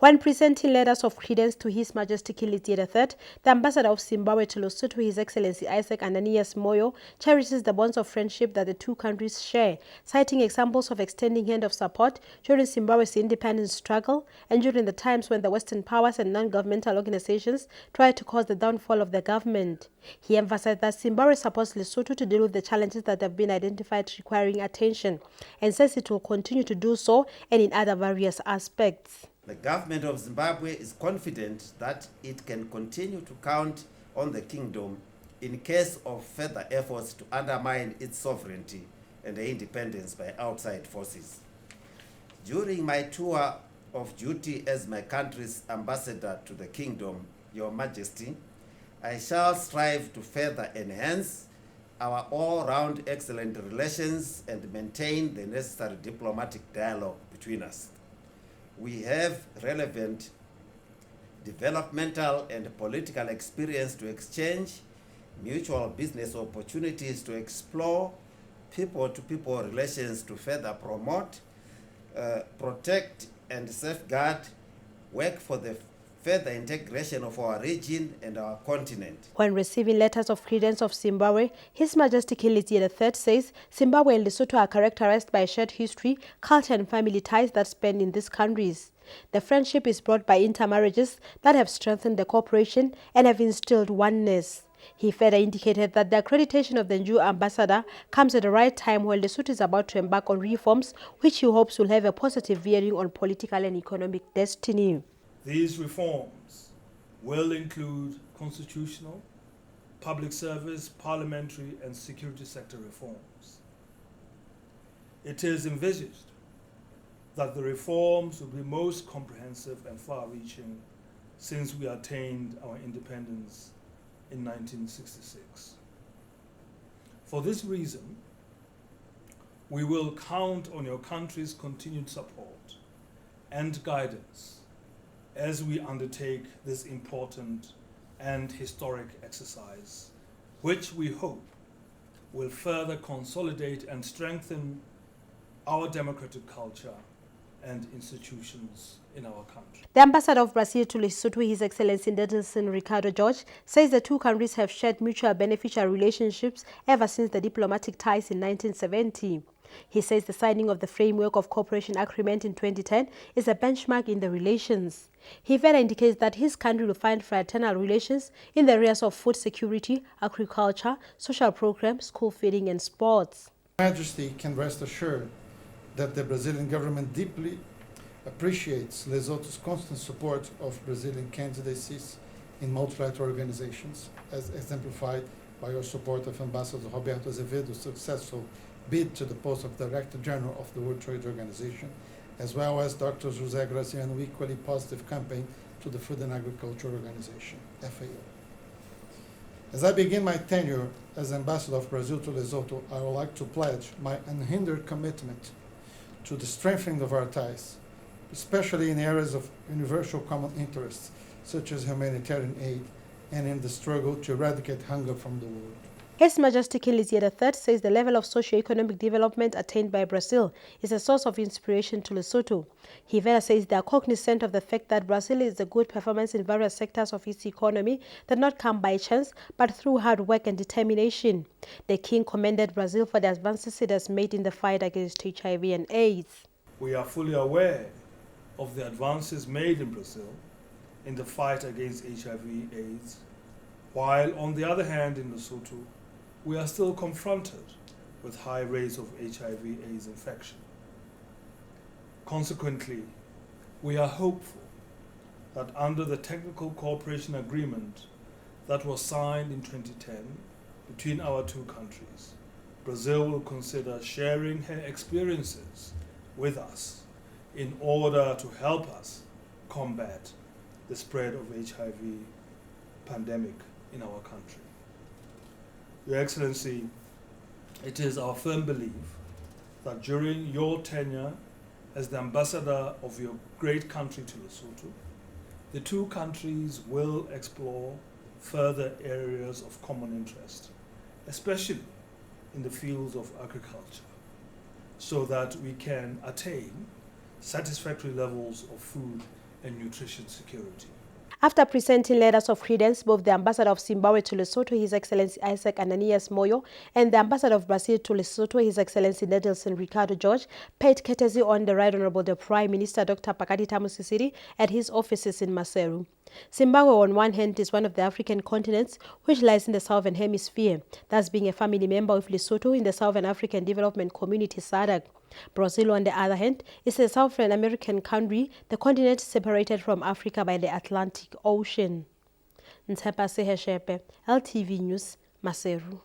When presenting letters of credence to His Majesty Kilizia III, the ambassador of Zimbabwe to Lesotho, His Excellency Isaac Ananias Moyo, cherishes the bonds of friendship that the two countries share, citing examples of extending hand of support during Zimbabwe's independence struggle and during the times when the Western powers and non-governmental organizations tried to cause the downfall of the government. He emphasized that Zimbabwe supports Lesotho to deal with the challenges that have been identified requiring attention, and says it will continue to do so and in other various aspects. The government of Zimbabwe is confident that it can continue to count on the kingdom in case of further efforts to undermine its sovereignty and independence by outside forces. During my tour of duty as my country's ambassador to the kingdom, Your Majesty, I shall strive to further enhance our all-round excellent relations and maintain the necessary diplomatic dialogue between us. We have relevant developmental and political experience to exchange, mutual business opportunities to explore, people-to-people relations to further promote, protect and safeguard, work for the further integration of our region and our continent. When receiving letters of credence of Zimbabwe, His Majesty Kilizia III says Zimbabwe and Lesotho are characterized by a shared history, culture and family ties that span in these countries. The friendship is brought by intermarriages that have strengthened the cooperation and have instilled oneness. He further indicated that the accreditation of the new ambassador comes at the right time while Lesotho is about to embark on reforms which he hopes will have a positive bearing on political and economic destiny. These reforms will include constitutional, public service, parliamentary and security sector reforms. It is envisaged that the reforms will be most comprehensive and far-reaching since we attained our independence in 1966. For this reason, we will count on your country's continued support and guidance as we undertake this important and historic exercise, which we hope will further consolidate and strengthen our democratic culture and institutions in our country. The ambassador of Brazil to Lesotho, His Excellency Nelson Ricardo George, says the two countries have shared mutual beneficial relationships ever since the diplomatic ties in 1970. He says the signing of the Framework of Cooperation Agreement in 2010 is a benchmark in the relations. He further indicates that his country will find fraternal relations in the areas of food security, agriculture, social programs, school feeding and sports. Majesty can rest assured that the Brazilian government deeply appreciates Lesotho's constant support of Brazilian candidacies in multilateral organizations, as exemplified by your support of Ambassador Roberto Azevedo's successful bid to the post of Director General of the World Trade Organization, as well as Dr. José Graciano's equally positive campaign to the Food and Agriculture Organization, FAO. As I begin my tenure as Ambassador of Brazil to Lesotho, I would like to pledge my unhindered commitment to the strengthening of our ties, especially in areas of universal common interests, such as humanitarian aid and in the struggle to eradicate hunger from the world. His Majesty Kilizia III says the level of socio-economic development attained by Brazil is a source of inspiration to Lesotho. He further says they are cognizant of the fact that Brazil is a good performance in various sectors of its economy that not come by chance, but through hard work and determination. The King commended Brazil for the advances it has made in the fight against HIV and AIDS. We are fully aware of the advances made in Brazil in the fight against HIV/AIDS, while on the other hand in Lesotho, we are still confronted with high rates of HIV/AIDS infection. Consequently, we are hopeful that under the technical cooperation agreement that was signed in 2010 between our two countries, Brazil will consider sharing her experiences with us in order to help us combat the spread of HIV pandemic in our country. Your Excellency, it is our firm belief that during your tenure as the ambassador of your great country to Lesotho, the two countries will explore further areas of common interest, especially in the fields of agriculture, so that we can attain satisfactory levels of food and nutrition security. After presenting letters of credence, both the Ambassador of Zimbabwe to Lesotho, His Excellency Isaac Ananias Moyo, and the Ambassador of Brazil to Lesotho, His Excellency Nedelson Ricardo George, paid courtesy on the Right Honorable the Prime Minister Dr. Pakati Tamusisiri at his offices in Maseru. Zimbabwe, on one hand, is one of the African continents which lies in the Southern Hemisphere, thus being a family member of Lesotho in the Southern African Development Community SADC. Brazil, on the other hand, is a Southern American country, the continent separated from Africa by the Atlantic Ocean. Ntshepa Seheshepe, LTV News, Maseru.